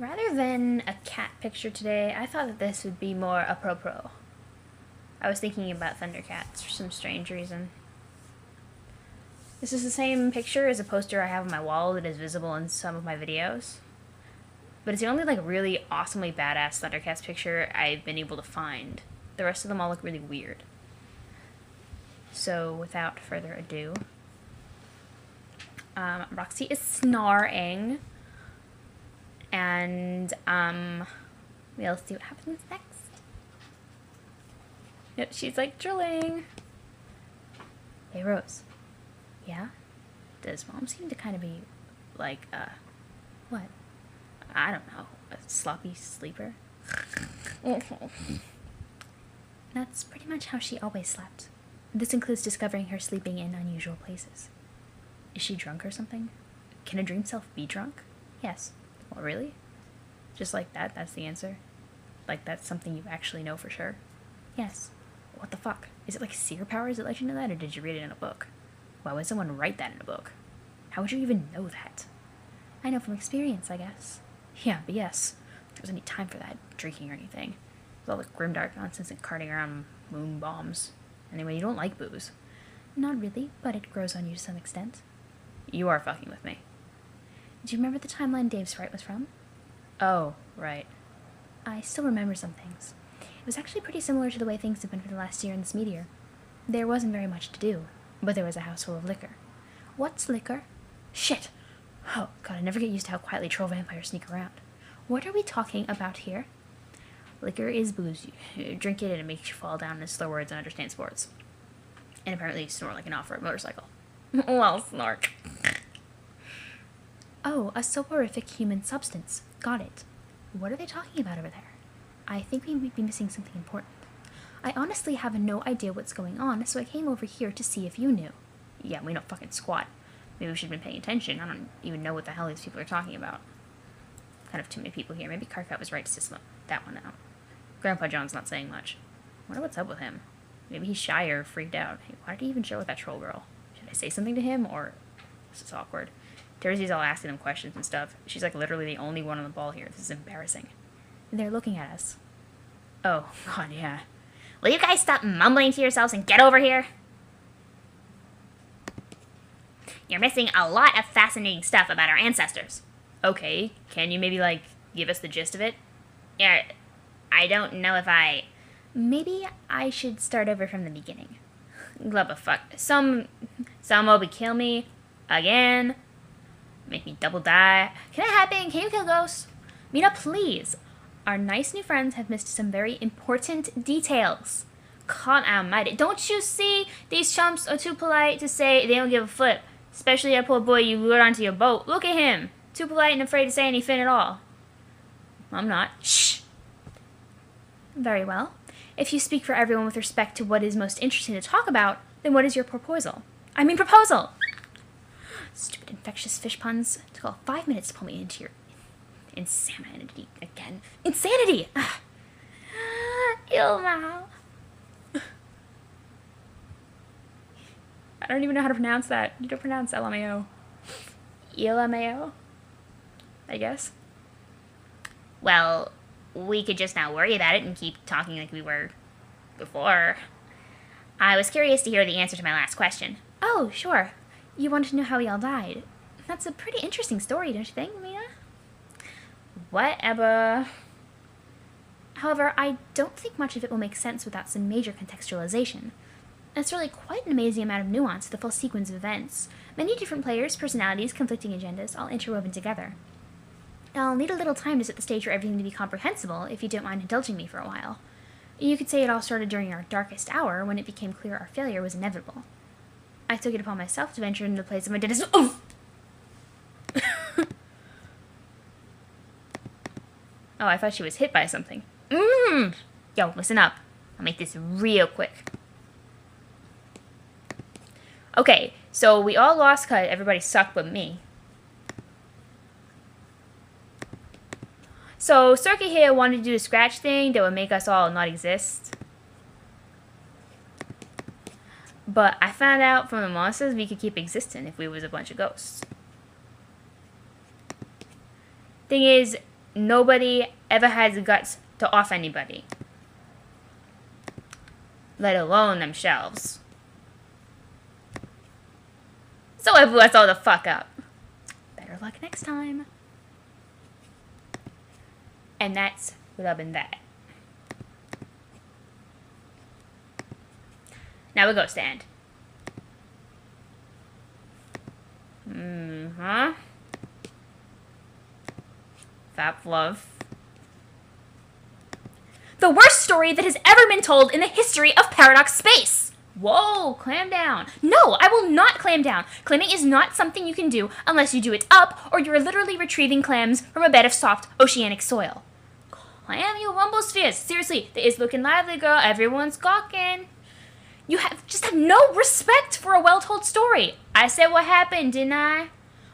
Rather than a cat picture today, I thought that this would be more apropos. I was thinking about Thundercats for some strange reason. This is the same picture as a poster I have on my wall that is visible in some of my videos. But it's the only really awesomely badass Thundercats picture I've been able to find. The rest of them all look really weird. So without further ado, Roxy is snoring. And we'll see what happens next. Yep, she's drilling. Hey Rose. Yeah? Does Mom seem to kind of be what? I don't know. A sloppy sleeper? That's pretty much how she always slept. This includes discovering her sleeping in unusual places. Is she drunk or something? Can a dream self be drunk? Yes. Well, really? Just like that, that's the answer? Like that's something you actually know for sure? Yes. What the fuck? Is it seer powers that let you know that, or did you read it in a book? Why would someone write that in a book? How would you even know that? I know from experience, I guess. Yeah, but yes. There wasn't any time for that, drinking or anything. With all the grimdark nonsense and carting around moon bombs. Anyway, you don't like booze. Not really, but it grows on you to some extent. You are fucking with me. Do you remember the timeline Dave's sprite was from? Oh, right. I still remember some things. It was actually pretty similar to the way things have been for the last year in this meteor. There wasn't very much to do, but there was a house full of liquor. What's liquor? Shit! Oh, God, I never get used to how quietly troll vampires sneak around. What are we talking about here? Liquor is booze. You drink it and it makes you fall down in slow words and understand sports. And apparently you snore like an off-road motorcycle. Well, snork. Oh, a soporific human substance. Got it. What are they talking about over there? I think we might be missing something important. I honestly have no idea what's going on, so I came over here to see if you knew. Yeah, we know fucking squat. Maybe we should have been paying attention. I don't even know what the hell these people are talking about. Kind of too many people here. Maybe Karkat was right to system that one out. Grandpa John's not saying much. I wonder what's up with him. Maybe he's shy or freaked out. Hey, why did he even show with that troll girl? Should I say something to him, or... This is awkward. Teresy's all asking him questions and stuff. She's literally the only one on the ball here. This is embarrassing. They're looking at us. Oh, God, yeah. Will you guys stop mumbling to yourselves and get over here? You're missing a lot of fascinating stuff about our ancestors. Okay, can you maybe, give us the gist of it? Yeah, I don't know if I... Maybe I should start over from the beginning. Glubba fuck. Some will kill me. Again. Make me double die. Can it happen? Can you kill ghosts? Meenah, please. Our nice new friends have missed some very important details. God almighty. Don't you see? These chumps are too polite to say they don't give a flip. Especially that poor boy you lured onto your boat. Look at him. Too polite and afraid to say anything at all. I'm not. Shh. Very well. If you speak for everyone with respect to what is most interesting to talk about, then what is your proposal? I mean proposal! Stupid infectious fish puns. It took all 5 minutes to pull me into your insanity again. Insanity! Ilmao. I don't even know how to pronounce that. You don't pronounce LMAO. LMAO? I guess. Well, we could just not worry about it and keep talking like we were before. I was curious to hear the answer to my last question. Oh, sure. You wanted to know how we all died. That's a pretty interesting story, don't you think, Meenah? Whatever. However, I don't think much of it will make sense without some major contextualization. It's really quite an amazing amount of nuance to the full sequence of events. Many different players, personalities, conflicting agendas, all interwoven together. I'll need a little time to set the stage for everything to be comprehensible, if you don't mind indulging me for a while. You could say it all started during our darkest hour, when it became clear our failure was inevitable. I took it upon myself to venture into the place of my dentist. Oh! Oh, I thought she was hit by something. Yo, listen up. I'll make this real quick. Okay, so we all lost cut. Everybody sucked but me. So Circuit here wanted to do a scratch thing that would make us all not exist. But I found out from the monsters we could keep existing if we was a bunch of ghosts. Thing is, nobody ever has the guts to off anybody. Let alone themselves. So I blew us all the fuck up. Better luck next time. And that's loving that. Now we go stand. Fat fluff. The worst story that has ever been told in the history of Paradox Space. Whoa, clam down. No, I will not clam down. Clamming is not something you can do unless you do it up or you are literally retrieving clams from a bed of soft oceanic soil. Clam, you wumblespheres. Seriously, the is looking lively, girl. Everyone's gawking. You just have no respect for a well-told story. I said what happened, didn't I?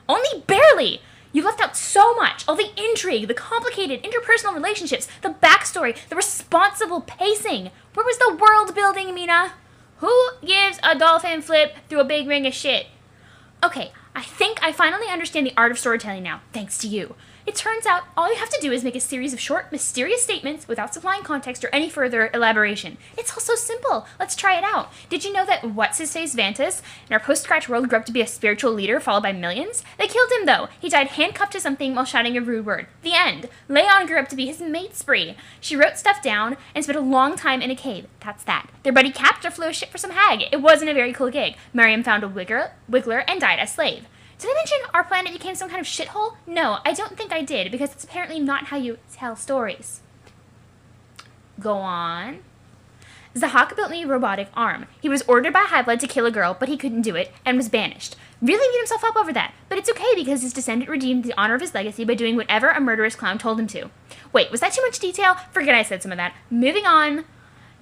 Only barely. You left out so much. All the intrigue, the complicated interpersonal relationships, the backstory, the responsible pacing. Where was the world building, Meenah? Who gives a dolphin flip through a big ring of shit? Okay, I think I finally understand the art of storytelling now, thanks to you. It turns out all you have to do is make a series of short, mysterious statements without supplying context or any further elaboration. It's all so simple. Let's try it out. Did you know that What's-His-Face Vantas in our post-scratch world grew up to be a spiritual leader followed by millions? They killed him, though. He died handcuffed to something while shouting a rude word. The end. Leon grew up to be his mate spree. She wrote stuff down and spent a long time in a cave. That's that. Their buddy Captor flew a ship for some hag. It wasn't a very cool gig. Miriam found a wiggler and died a slave. Did I mention our planet became some kind of shithole? No, I don't think I did, because it's apparently not how you tell stories. Go on. Zahak built me a robotic arm. He was ordered by Hive-Blood to kill a girl, but he couldn't do it, and was banished. Really beat himself up over that, but it's okay because his descendant redeemed the honor of his legacy by doing whatever a murderous clown told him to. Wait, was that too much detail? Forget I said some of that. Moving on.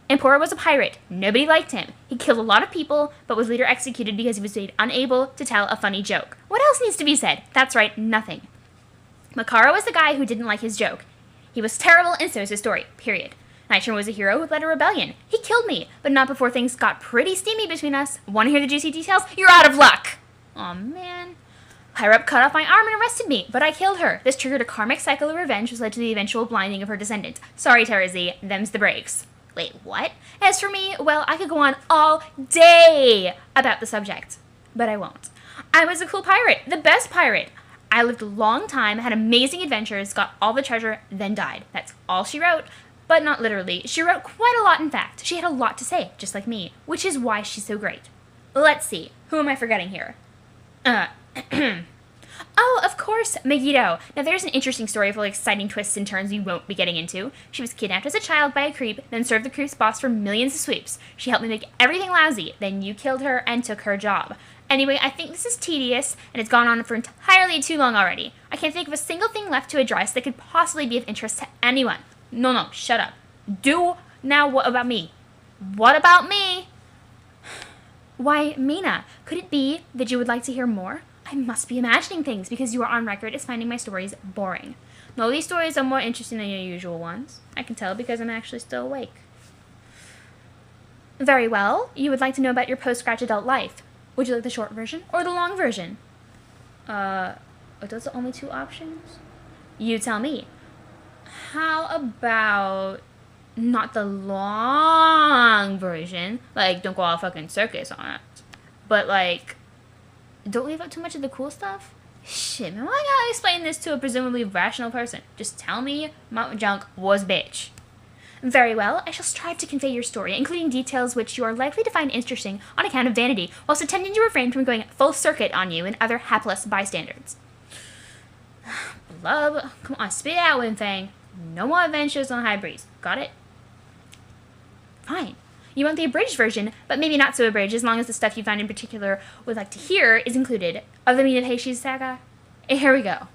Empora was a pirate. Nobody liked him. He killed a lot of people, but was later executed because he was made unable to tell a funny joke. What else needs to be said? That's right, nothing. Makara was the guy who didn't like his joke. He was terrible, and so is his story, period. Nitron was a hero who led a rebellion. He killed me, but not before things got pretty steamy between us. Want to hear the juicy details? You're out of luck! Aw, man. Higher-up cut off my arm and arrested me, but I killed her. This triggered a karmic cycle of revenge which led to the eventual blinding of her descendants. Sorry, Terra Z, them's the breaks. Wait, what? As for me, well, I could go on all day about the subject, but I won't. I was a cool pirate, the best pirate. I lived a long time, had amazing adventures, got all the treasure, then died. That's all she wrote, but not literally. She wrote quite a lot, in fact. She had a lot to say, just like me, which is why she's so great. Let's see. Who am I forgetting here? Oh, of course, Megiddo. Now there's an interesting story full of exciting twists and turns we won't be getting into. She was kidnapped as a child by a creep, then served the creep's boss for millions of sweeps. She helped me make everything lousy, then you killed her and took her job. Anyway, I think this is tedious, and it's gone on for entirely too long already. I can't think of a single thing left to address that could possibly be of interest to anyone. No, shut up. Now what about me? What about me? Why, Meenah, could it be that you would like to hear more? I must be imagining things because you are on record as finding my stories boring. No, these stories are more interesting than your usual ones. I can tell because I'm actually still awake. Very well. You would like to know about your post-scratch adult life. Would you like the short version or the long version? Are those the only two options? You tell me. How about not the long version? Like, don't go all fucking circus on it. But, like, don't leave out too much of the cool stuff? Shit, man, why I gotta explain this to a presumably rational person? Just tell me Mount Junk was bitch. Very well, I shall strive to convey your story, including details which you are likely to find interesting on account of vanity, whilst attempting to refrain from going full circuit on you and other hapless bystanders. Blub, come on, spit it out, Winfang. No more adventures on High Breeze. Got it? Fine. You want the abridged version, but maybe not so abridged, as long as the stuff you find in particular would like to hear is included, of the Meenah Heishi's saga. Here we go.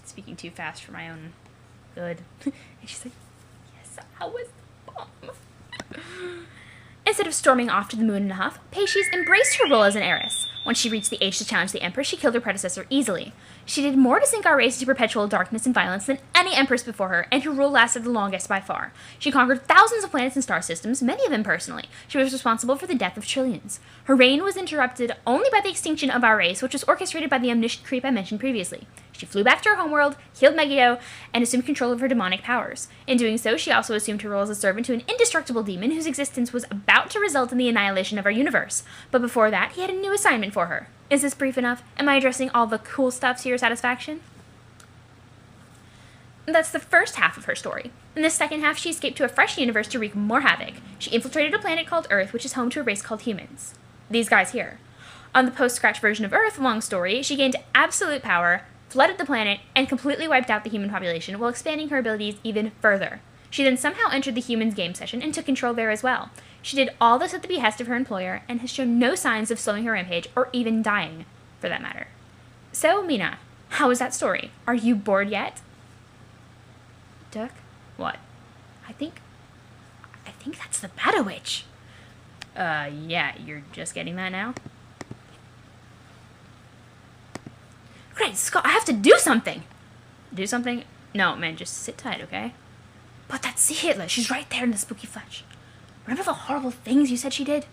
Speaking too fast for my own good. And she's like, yes, I was the bomb. Instead of storming off to the moon in a huff, Peishi's embraced her role as an heiress. Once she reached the age to challenge the Empress, she killed her predecessor easily. She did more to sink our race into perpetual darkness and violence than any Empress before her, and her rule lasted the longest by far. She conquered thousands of planets and star systems, many of them personally. She was responsible for the death of trillions. Her reign was interrupted only by the extinction of our race, which was orchestrated by the omniscient creep I mentioned previously. She flew back to her homeworld, healed Megiddo, and assumed control of her demonic powers. In doing so, she also assumed her role as a servant to an indestructible demon whose existence was about to result in the annihilation of our universe. But before that, he had a new assignment for her. Is this brief enough? Am I addressing all the cool stuff to your satisfaction? That's the first half of her story. In the second half, she escaped to a fresh universe to wreak more havoc. She infiltrated a planet called Earth, which is home to a race called humans. These guys here. On the post-scratch version of Earth, long story, she gained absolute power, flooded the planet, and completely wiped out the human population while expanding her abilities even further. She then somehow entered the humans' game session and took control there as well. She did all this at the behest of her employer and has shown no signs of slowing her rampage or even dying, for that matter. So, Meenah, how was that story? Are you bored yet? Duck? What? I think that's the Battle Witch. Yeah, you're just getting that now? Great, Scott, I have to do something! Do something? No, man, just sit tight, okay? But that's Sea Hitler, she's right there in the spooky flesh. Remember the horrible things you said she did?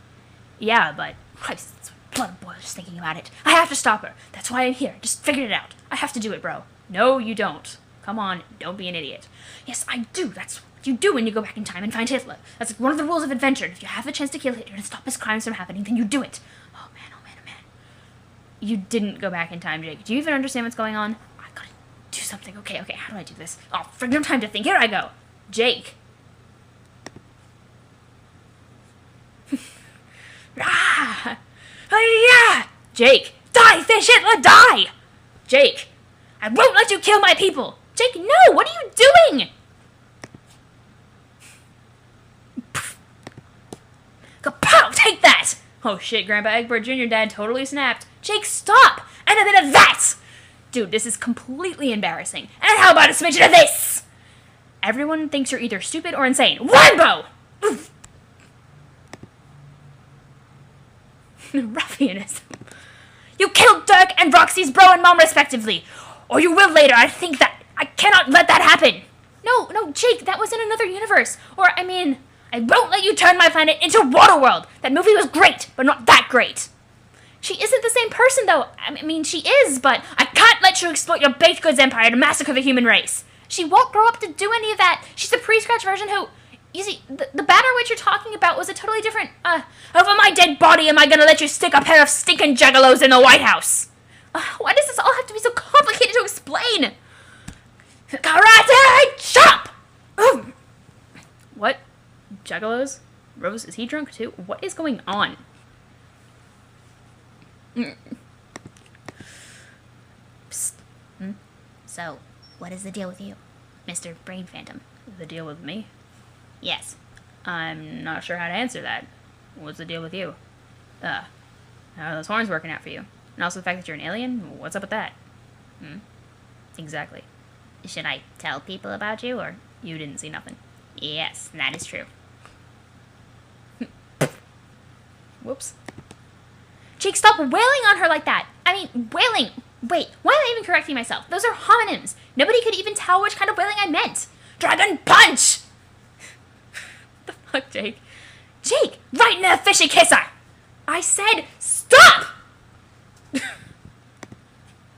Yeah, but... Christ, it's blood boils just thinking about it. I have to stop her. That's why I'm here. Just figured it out. I have to do it, bro. No, you don't. Come on, don't be an idiot. Yes, I do. That's what you do when you go back in time and find Hitler. That's like one of the rules of adventure. If you have the chance to kill Hitler and stop his crimes from happening, then you do it. Oh man, oh man, oh man. You didn't go back in time, Jake. Do you even understand what's going on? I gotta do something. Okay, how do I do this? Oh, for no time to think. Here I go. Jake. Ah! Yeah! Jake! Die, fish Hitler, die! Jake! I won't let you kill my people! Jake, no! What are you doing? Kapow! Take that! Oh shit, Grandpa Egbert Jr. Dad totally snapped. Jake, stop! And a bit of that! Dude, this is completely embarrassing. And how about a smidgen of this? Everyone thinks you're either stupid or insane. Whambo! Oof. Ruffianism. You killed Dirk and Roxy's bro and mom respectively. Or you will later. I cannot let that happen. No, Jake, that was in another universe. Or, I won't let you turn my planet into Waterworld. That movie was great, but not that great. She isn't the same person, though. She is, but I can't let you exploit your baked goods empire to massacre the human race. She won't grow up to do any of that. She's a pre-scratch version who... You see, the Battle Witch you're talking about was a totally different... Over my dead body am I gonna let you stick a pair of stinking juggalos in the White House? Why does this all have to be so complicated to explain? Karate chop! What? Juggalos? Rose, is he drunk too? What is going on? Psst. So, what is the deal with you, Mr. Brain Phantom? The deal with me? Yes. I'm not sure how to answer that. What's the deal with you? How are those horns working out for you? And also the fact that you're an alien? What's up with that? Exactly. Should I tell people about you, or? You didn't see nothing. Yes, that is true. Whoops. Jake, stop wailing on her like that! Wailing! Wait, why am I even correcting myself? Those are homonyms! Nobody could even tell which kind of wailing I meant! Dragon punch! The fuck, Jake? Jake, right in the fishy kisser! I said, stop!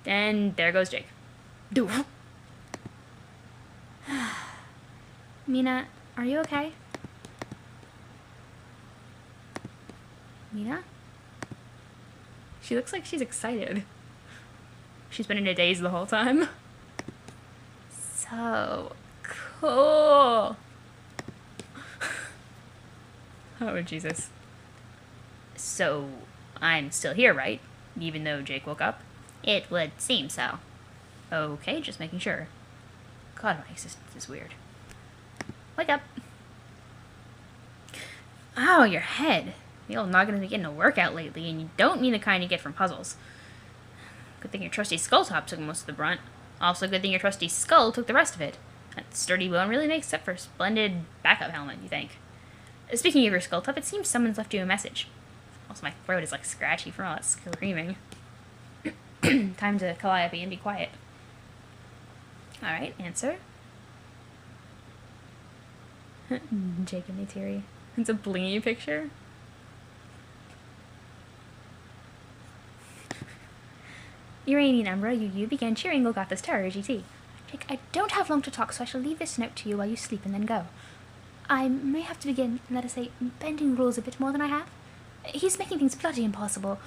And there goes Jake. Meenah, are you okay? Meenah? She looks like she's excited. She's been in a daze the whole time. So cool. Oh, Jesus. So, I'm still here, right? Even though Jake woke up? It would seem so. Okay, just making sure. God, my existence is weird. Wake up. Ow, your head. The old noggin's been getting a workout lately, and you don't mean the kind you get from puzzles. Good thing your trusty skull top took most of the brunt. Also, good thing your trusty skull took the rest of it. That sturdy bone really makes up for a splendid backup helmet, you think. Speaking of your skull top, it seems someone's left you a message. Also, my throat is like scratchy from all that screaming. Time to calliope and be quiet. Alright, answer. Jake and Neytiri. It's a blingy picture. Uranian Umbra, you began cheering Golgotha's terror, GT. Jake, I don't have long to talk, so I shall leave this note to you while you sleep and then go. I may have to begin, let us say, bending rules a bit more than I have. He's making things bloody impossible.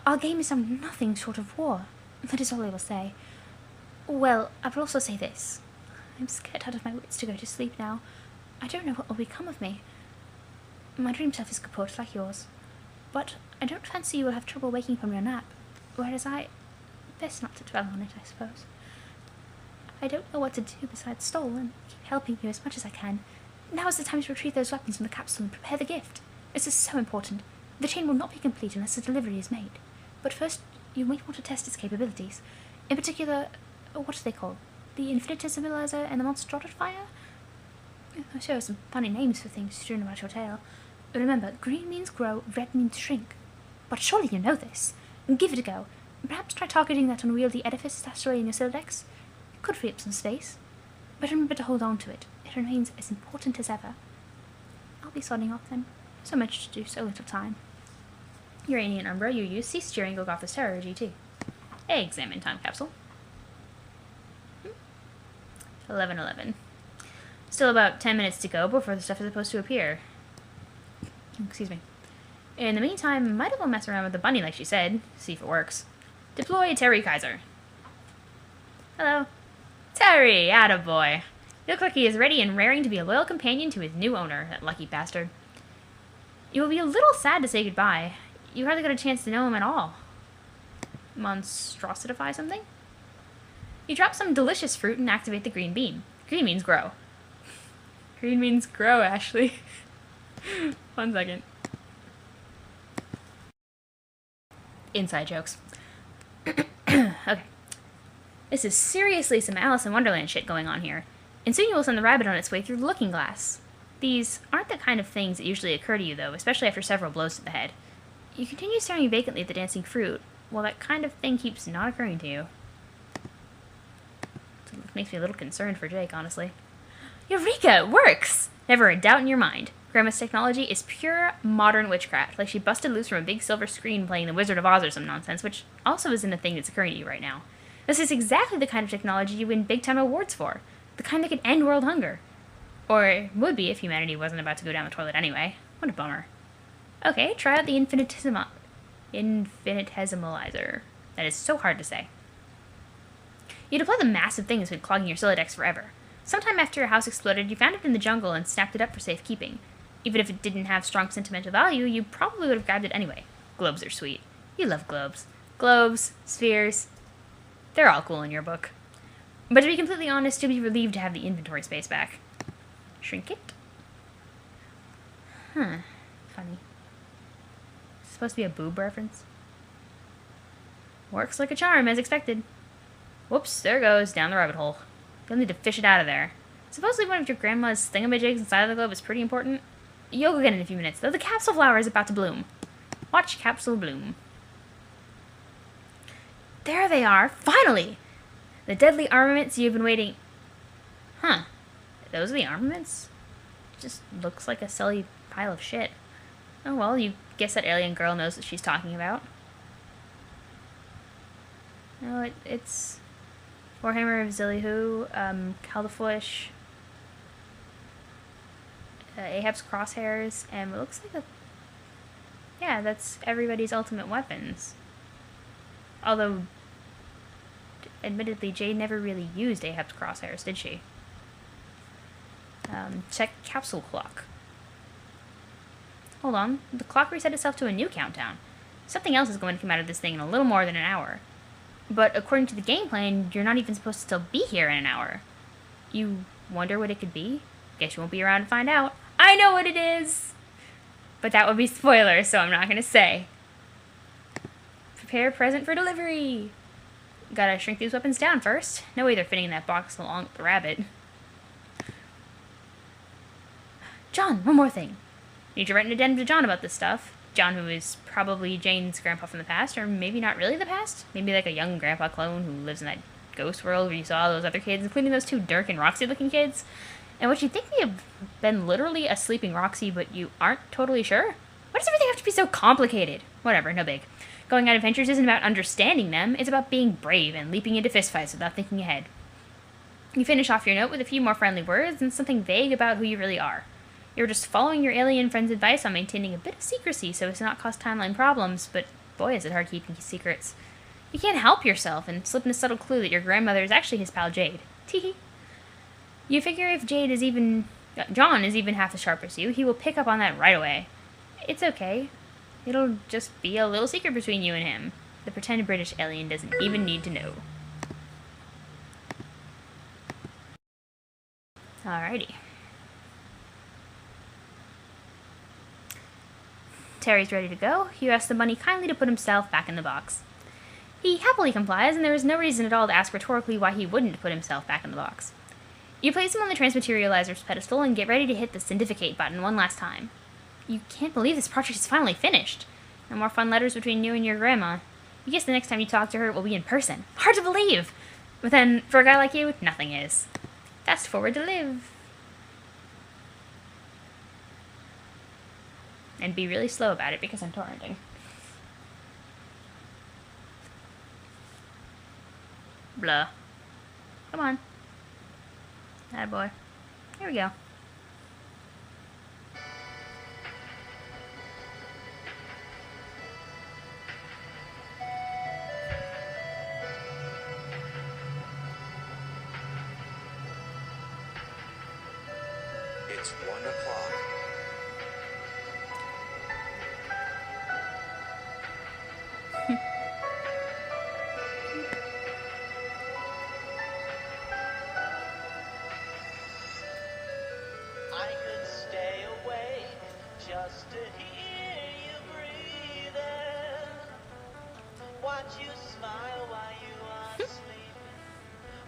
Our game is nothing short of war. That is all I will say. Well, I will also say this. I'm scared out of my wits to go to sleep now. I don't know what will become of me. My dream self is kaput like yours. But I don't fancy you will have trouble waking from your nap. Whereas best not to dwell on it, I suppose. I don't know what to do besides stall and keep helping you as much as I can. Now is the time to retrieve those weapons from the capsule and prepare the gift. This is so important. The chain will not be complete unless the delivery is made. But first, you might want to test its capabilities. In particular, what are they called? The infinitesimalizer and the monstratifier? I show some funny names for things strewn about your tale. Remember, green means grow, red means shrink. But surely you know this. Give it a go. Perhaps try targeting that unwieldy edifice stashed away in your Silex. It could free up some space. But remember to hold on to it. It remains as important as ever. I'll be sodding off then. So much to do, so little time. Uranian Umbra, you cease cheering Golgotha's terror, GT. Examine time capsule. 11:11. Still about 10 minutes to go before the stuff is supposed to appear. Excuse me. In the meantime, might as well mess around with the bunny like she said. See if it works. Deploy Terry Kaiser. Hello. Terry, attaboy. You look like he is ready and raring to be a loyal companion to his new owner, that lucky bastard. You will be a little sad to say goodbye. You hardly got a chance to know him at all. Monstrositify something? You drop some delicious fruit and activate the green beam. Green means grow. Green means grow, Ashley. 1 second. Inside jokes. Okay. This is seriously some Alice in Wonderland shit going on here. And soon you will send the rabbit on its way through the looking glass. These aren't the kind of things that usually occur to you, though, especially after several blows to the head. You continue staring vacantly at the dancing fruit, while that kind of thing keeps not occurring to you. It makes me a little concerned for Jake, honestly. Eureka! It works! Never a doubt in your mind. Grandma's technology is pure modern witchcraft, like she busted loose from a big silver screen playing The Wizard of Oz or some nonsense, which also isn't a thing that's occurring to you right now. This is exactly the kind of technology you win big-time awards for. The kind that could end world hunger. Or would be if humanity wasn't about to go down the toilet anyway. What a bummer. Okay, try out the infinitesimalizer. That is so hard to say. You deploy the massive thing that's been clogging your Silodex forever. Sometime after your house exploded, you found it in the jungle and snapped it up for safekeeping. Even if it didn't have strong sentimental value, you probably would have grabbed it anyway. Globes are sweet. You love globes. Globes, spheres, they're all cool in your book. But to be completely honest, you'll be relieved to have the inventory space back. Shrink it? Huh. Funny. Is this supposed to be a boob reference? Works like a charm, as expected. Whoops, there it goes, down the rabbit hole. You'll need to fish it out of there. Supposedly one of your grandma's thingamajigs inside of the globe is pretty important. You'll go get it in a few minutes, though the capsule flower is about to bloom. Watch capsule bloom. There they are, finally! The deadly armaments you've been waiting... Huh. Those are the armaments? Just looks like a silly pile of shit. Oh well, you guess that alien girl knows what she's talking about. No, it's... Warhammer of Zillihu, Caldefoish, Ahab's crosshairs, and it looks like a... Yeah, that's everybody's ultimate weapons. Although, admittedly, Jade never really used Ahab's crosshairs, did she? Check capsule clock. Hold on, the clock reset itself to a new countdown. Something else is going to come out of this thing in a little more than an hour. But according to the game plan, you're not even supposed to still be here in an hour. You wonder what it could be? Guess you won't be around to find out. I know what it is! But that would be spoilers, so I'm not going to say. Prepare present for delivery! Gotta shrink these weapons down first. No way they're fitting in that box along with the rabbit. John, one more thing. Need to write an addendum to John about this stuff. John, who is probably Jane's grandpa from the past, or maybe not really the past. Maybe like a young grandpa clone who lives in that ghost world where you saw those other kids, including those two Dirk and Roxy looking kids. And what you think may have been literally a sleeping Roxy, but you aren't totally sure? Why does everything have to be so complicated? Whatever, no big. Going on adventures isn't about understanding them, it's about being brave and leaping into fistfights without thinking ahead. You finish off your note with a few more friendly words and something vague about who you really are. You're just following your alien friend's advice on maintaining a bit of secrecy so as to not cause timeline problems, but boy is it hard keeping secrets. You can't help yourself and slip in a subtle clue that your grandmother is actually his pal Jade. Teehee. You figure if John is even half as sharp as you, he will pick up on that right away. It's okay. It'll just be a little secret between you and him. The pretend British alien doesn't even need to know. Alrighty. Terry's ready to go. You ask the bunny kindly to put himself back in the box. He happily complies, and there is no reason at all to ask rhetorically why he wouldn't put himself back in the box. You place him on the transmaterializer's pedestal and get ready to hit the Syndificate button one last time. You can't believe this project is finally finished. No more fun letters between you and your grandma. You guess the next time you talk to her it will be in person. Hard to believe! But then, for a guy like you, nothing is. Fast forward to live. And be really slow about it because I'm torrenting. Blah. Come on. Attaboy. Here we go. It's 1 o'clock. I could stay awake just to hear you breathing. Watch you smile while you are sleeping.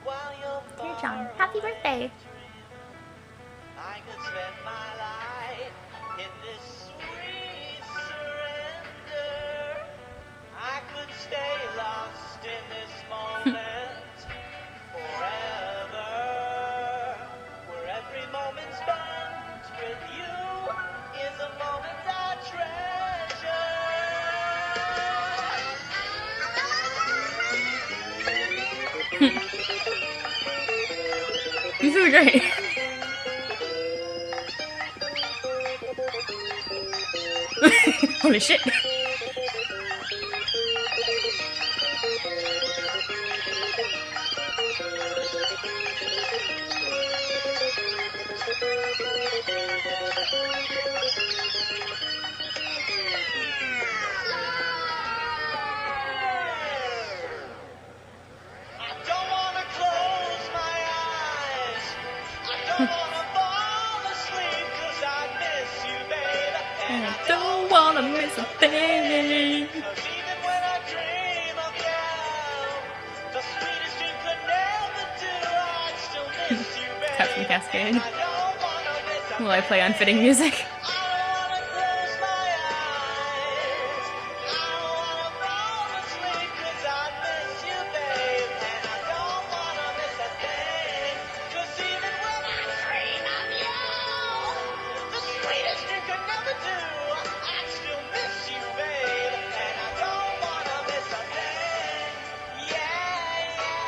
While you're Dear John, far happy away birthday! dreaming. I could spend my life in this sweet surrender. I could stay lost in this moment forever. Where every moment spent with you is a moment I treasure. This is great. Holy shit. I don't wanna close my eyes. I don't wanna fall asleep 'cause I miss you, babe. And I Don't wanna miss a thing. 'cause even when I dream of you, the sweetest dream could never do. I'd still miss you, babe. Cut from Cascade. And I don't wanna miss a Will I play unfitting music? I don't wanna close my eyes. I don't wanna fall asleep 'cause I miss you, babe. And I don't wanna miss a thing. 'Cause even when I dream of you, the sweetest thing could never do. I'd still miss you, babe. And I don't wanna miss a thing. Yeah, yeah,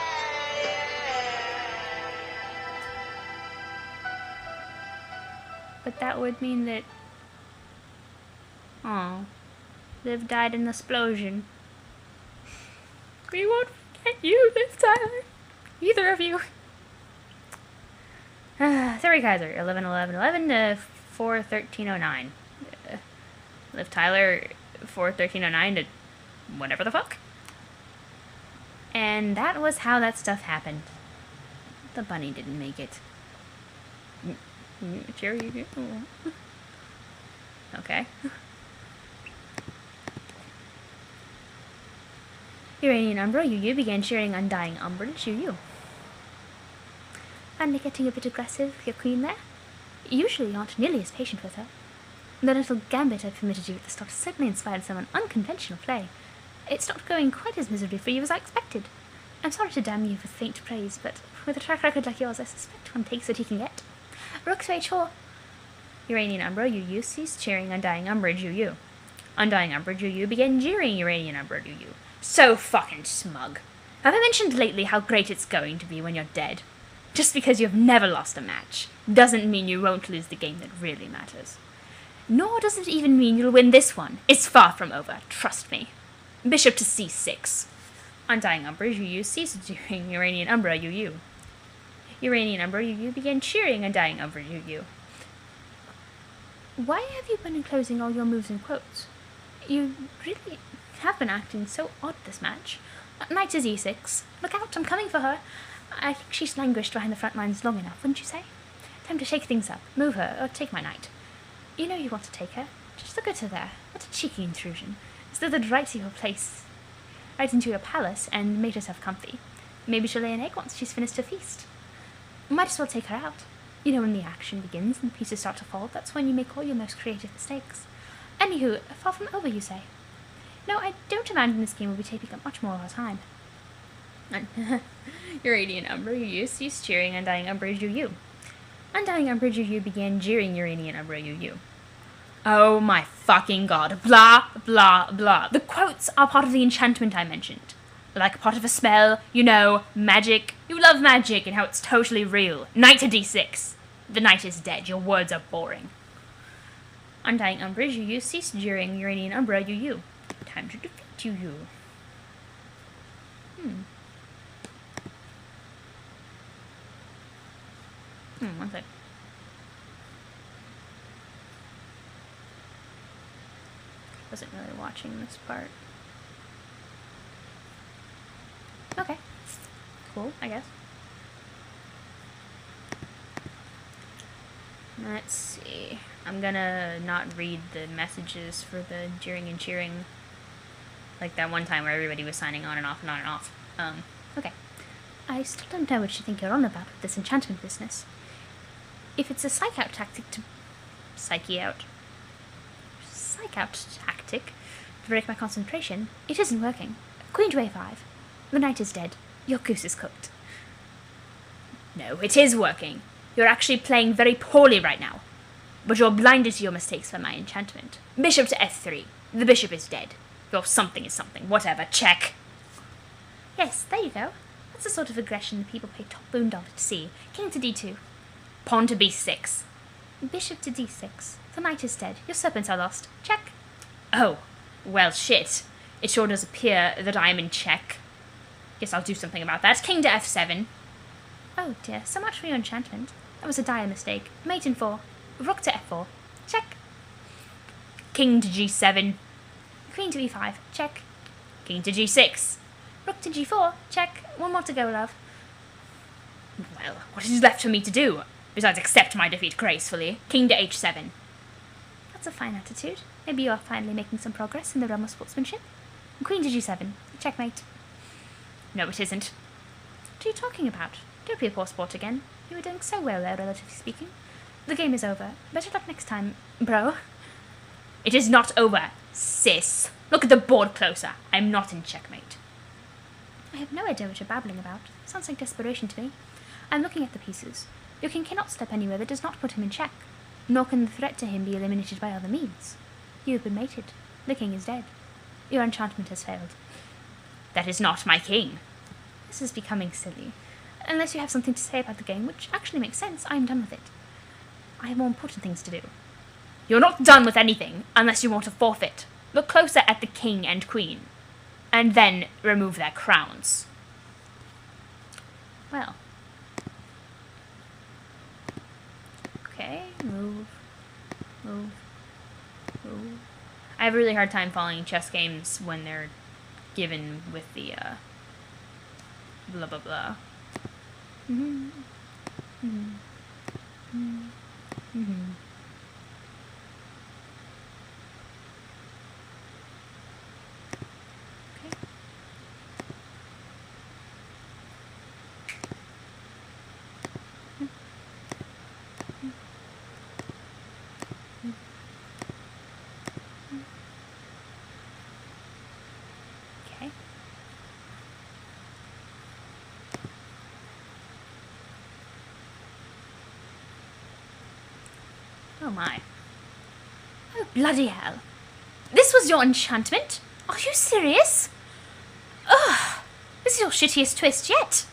yeah. But that would mean that... Oh, Liv died in an explosion. We won't forget you this time. Either of you. Sorry, Kaiser. 11/11/11 to 4/13/09. Liv Tyler 4/13/09 to whatever the fuck. And that was how that stuff happened. The bunny didn't make it. Cherry. Okay. Iranian Umbro, Yu began sharing Undying Umbrage, Yu. Finally getting a bit aggressive with your queen there. Usually you aren't nearly as patient with her. The little gambit I permitted you at the start certainly inspired some unconventional play. It's not going quite as miserably for you as I expected. I'm sorry to damn you with faint praise, but with a track record like yours, I suspect one takes what he can get. Rook's Rage 4. Iranian Umbro, Yu ceased cheering Undying Umbrage, Yu. Undying Emperor Yu began jeering Uranian Emperor Yu. So fucking smug. Have I mentioned lately how great it's going to be when you're dead? Just because you have never lost a match doesn't mean you won't lose the game that really matters. Nor does it even mean you'll win this one. It's far from over, trust me. Bishop to c6. Undying Emperor Yu ceased jeering Uranian Emperor Yu. Uranian Emperor Yu began cheering Undying Emperor Yu. Why have you been enclosing all your moves in quotes? You really have been acting so odd this match. Knight is e6. Look out, I'm coming for her. I think she's languished behind the front lines long enough, wouldn't you say? Time to shake things up, move her, or take my knight. You know you want to take her. Just look at her there. What a cheeky intrusion. Slithered right to your place. Right into your palace and made herself comfy. Maybe she'll lay an egg once she's finished her feast. Might as well take her out. You know when the action begins and the pieces start to fall, that's when you make all your most creative mistakes. Anywho, far from over, you say? No, I don't imagine this game will be taking up much more of our time. Uranian Emperor Yu ceased cheering Undying Emperor Yu. Undying Emperor Yu began jeering Uranian Emperor Yu. Oh my fucking god. Blah, blah, blah. The quotes are part of the enchantment I mentioned. Like part of a spell, you know, magic. You love magic and how it's totally real. Knight to d6. The knight is dead. Your words are boring. Undying Emperor Yu ceased jeering Uranian Emperor Yu. Time to defeat Yu. One sec. Wasn't really watching this part. Okay. Cool, I guess. Let's see. I'm gonna not read the messages for the jeering and cheering. Like that one time where everybody was signing on and off and on and off. Okay. I still don't know what you think you're on about with this enchantment business. If it's a psych-out tactic to... Psych-out tactic to break my concentration, it isn't working. Queen to a5. The knight is dead. Your goose is cooked. No, it is working. You're actually playing very poorly right now. But you're blinded to your mistakes by my enchantment. Bishop to f3. The bishop is dead. Your something is something. Whatever. Check. Yes, there you go. That's the sort of aggression people pay top boondoggle to see. King to d2. Pawn to b6. Bishop to d6. The knight is dead. Your serpents are lost. Check. Oh, well, shit. It sure does appear that I am in check. Guess I'll do something about that. King to f7. Oh dear, so much for your enchantment. That was a dire mistake. Mate in 4. Rook to f4. Check. King to g7. Queen to e5. Check. King to g6. Rook to g4. Check. One more to go, love. Well, what is left for me to do? Besides accept my defeat gracefully. King to h7. That's a fine attitude. Maybe you are finally making some progress in the realm of sportsmanship. Queen to g7. Checkmate. No, it isn't. What are you talking about? Don't be a poor sport again. You were doing so well there, relatively speaking. The game is over. Better luck next time, bro. It is not over, sis. Look at the board closer. I'm not in checkmate. I have no idea what you're babbling about. Sounds like desperation to me. I'm looking at the pieces. Your king cannot step anywhere that does not put him in check. Nor can the threat to him be eliminated by other means. You have been mated. The king is dead. Your enchantment has failed. That is not my king. This is becoming silly. Unless you have something to say about the game, which actually makes sense, I am done with it. I have more important things to do. You're not done with anything, unless you want to forfeit. Look closer at the king and queen. And then remove their crowns. Well. Okay, move. I have a really hard time following chess games when they're given with the, blah blah blah. Okay. Oh my. Oh bloody hell. This was your enchantment? Are you serious? Ugh, this is your shittiest twist yet.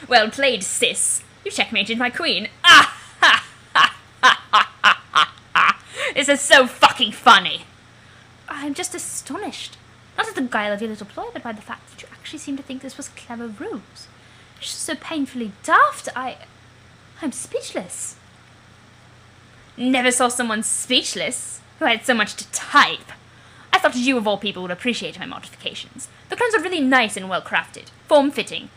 Well played, sis. You checkmated my queen. Ah, ha, ha, ha, ha, ha, ha. This is so fucking funny. I'm just astonished. Not at the guile of your little ploy, but by the fact that you actually seem to think this was clever ruse. It's just so painfully daft, I'm speechless. Never saw someone speechless who had so much to type. I thought you of all people would appreciate my modifications. The clones are really nice and well crafted, form-fitting,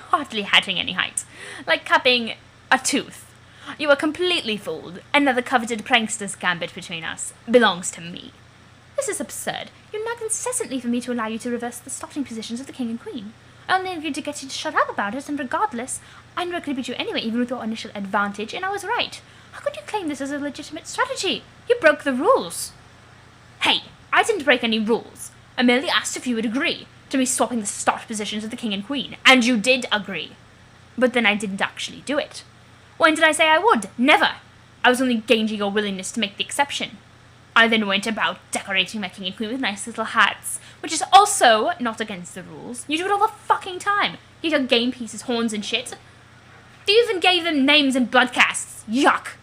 hardly having any height, like cupping a tooth. You are completely fooled, and now the coveted prankster's gambit between us belongs to me. This is absurd. You nag incessantly for me to allow you to reverse the starting positions of the king and queen. I only agreed to get you to shut up about it, and regardless, I knew I could beat you anyway, even with your initial advantage, and I was right. How could you claim this as a legitimate strategy? You broke the rules. Hey, I didn't break any rules. I merely asked if you would agree to me swapping the start positions of the king and queen, and you did agree. But then I didn't actually do it. When did I say I would? Never. I was only gauging your willingness to make the exception. I then went about decorating my king and queen with nice little hats, which is also not against the rules. You do it all the fucking time. You get your game pieces, horns and shit. You even gave them names and bloodcasts. Yuck.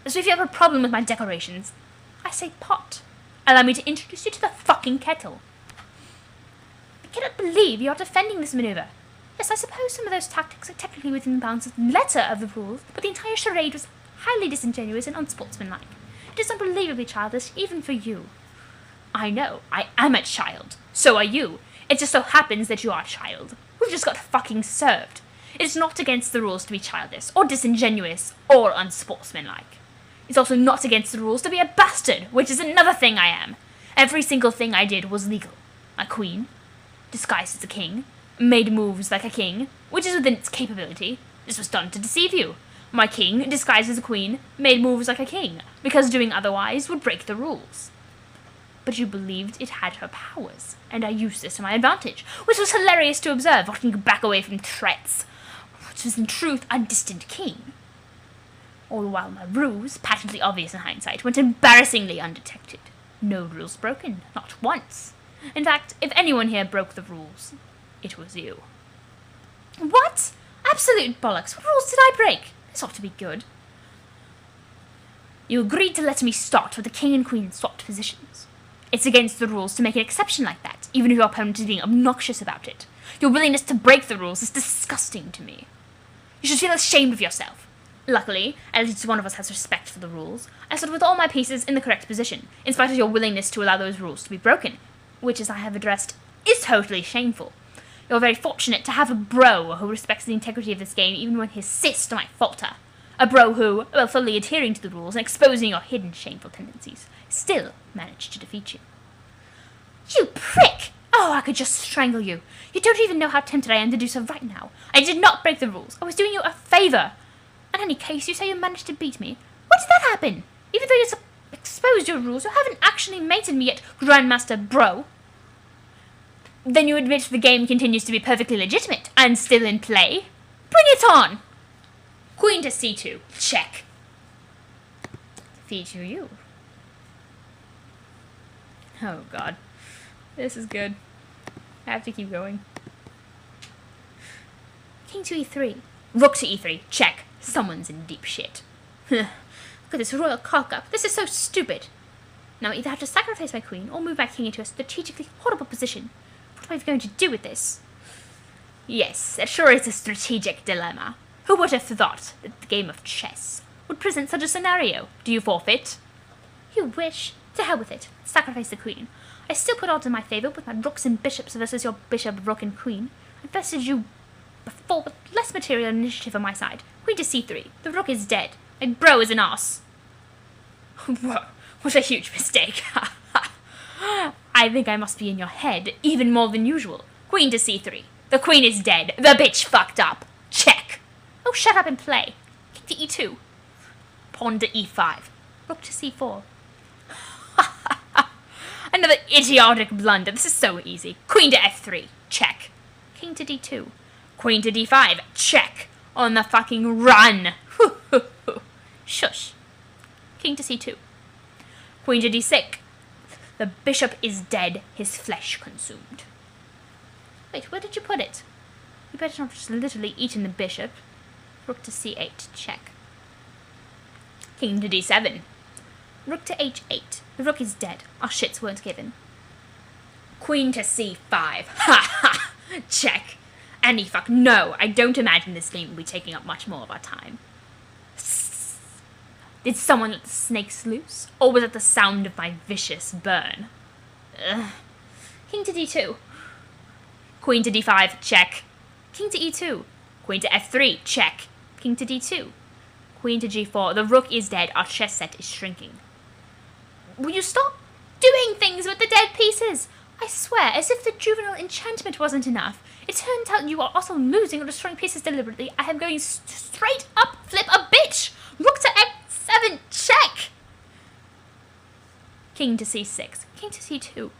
So if you have a problem with my decorations, I say pot. Allow me to introduce you to the fucking kettle. I cannot believe you are defending this maneuver. Yes, I suppose some of those tactics are technically within the bounds of the letter of the rules, but the entire charade was highly disingenuous and unsportsmanlike. It is unbelievably childish, even for you. I know, I am a child. So are you. It just so happens that you are a child. We've just got fucking served. It is not against the rules to be childish, or disingenuous, or unsportsmanlike. It's also not against the rules to be a bastard, which is another thing I am. Every single thing I did was legal. A queen, disguised as a king, made moves like a king, which is within its capability. This was done to deceive you. My king, disguised as a queen, made moves like a king, because doing otherwise would break the rules. But you believed it had her powers, and I used this to my advantage, which was hilarious to observe, watching you back away from threats, which was in truth a distant king. All the while my ruse, patently obvious in hindsight, went embarrassingly undetected. No rules broken, not once. In fact, if anyone here broke the rules, it was you. What? Absolute bollocks. What rules did I break? This ought to be good. You agreed to let me start with the king and queen swapped positions. It's against the rules to make an exception like that, even if your opponent is being obnoxious about it. Your willingness to break the rules is disgusting to me. You should feel ashamed of yourself. Luckily, at least one of us has respect for the rules. I stood with all my pieces in the correct position, in spite of your willingness to allow those rules to be broken, which, as I have addressed, is totally shameful. You're very fortunate to have a bro who respects the integrity of this game even when his sis might falter. A bro who, while fully adhering to the rules and exposing your hidden shameful tendencies, still managed to defeat you. You prick! Oh, I could just strangle you. You don't even know how tempted I am to do so right now. I did not break the rules. I was doing you a favour. In any case, you say you managed to beat me. When did that happen? Even though you exposed your rules, you haven't actually mated me yet, Grandmaster Bro. Then you admit the game continues to be perfectly legitimate and still in play? Bring it on! Queen to c2. Check. Feature you. Oh god. This is good. I have to keep going. King to e3. Rook to e3. Check. Someone's in deep shit. Look at this royal cock-up. This is so stupid. Now I either have to sacrifice my queen or move my king into a strategically horrible position. What am I going to do with this? Yes, it sure is a strategic dilemma. Who would have thought that the game of chess would present such a scenario? Do you forfeit? You wish. To hell with it. Sacrifice the queen. I still put odds in my favour with my rooks and bishops versus your bishop, rook, and queen. I bested you before with less material initiative on my side. Queen to c3. The rook is dead. My bro is an ass. Whoa, what a huge mistake. I think I must be in your head even more than usual. Queen to c3. The queen is dead. The bitch fucked up. Check. Oh, shut up and play. King to e2. Pawn to e5. Rook to c4. Another idiotic blunder. This is so easy. Queen to f3. Check. King to d2. Queen to d5. Check. On the fucking run. Shush. King to c2. Queen to d6. The bishop is dead, his flesh consumed. Wait, where did you put it? You better not just literally eaten the bishop. Rook to c8, check. King to d7. Rook to h8. The rook is dead. Our shits weren't given. Queen to c5. Ha ha! Check. Any fuck. No, I don't imagine this game will be taking up much more of our time. Did someone let the snakes loose? Or was it the sound of my vicious burn? Ugh. King to d2. Queen to d5, check. King to e2. Queen to f3, check. King to d2. Queen to g4. The rook is dead. Our chess set is shrinking. Will you stop doing things with the dead pieces? I swear, as if the juvenile enchantment wasn't enough. It turns out you are also losing or destroying pieces deliberately. I am going straight up flip a bitch. Rook to f7, check. King to c6. King to c2.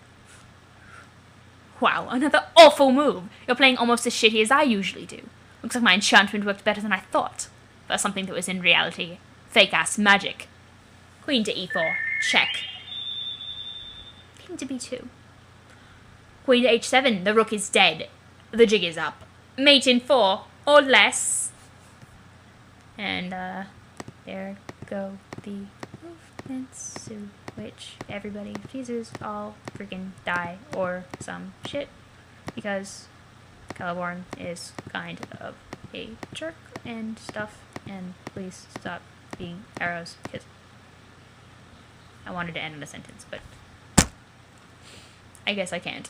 Wow, another awful move. You're playing almost as shitty as I usually do. Looks like my enchantment worked better than I thought. For something that was in reality fake-ass magic. Queen to e4, check. King to b2. Queen to h7, the rook is dead. The jig is up. Mate in 4, or less. And, there go the movements to which everybody chooses all freaking die or some shit. Because Caliborn is kind of a jerk and stuff. And please stop being arrows, because I wanted to end in a sentence, but I guess I can't.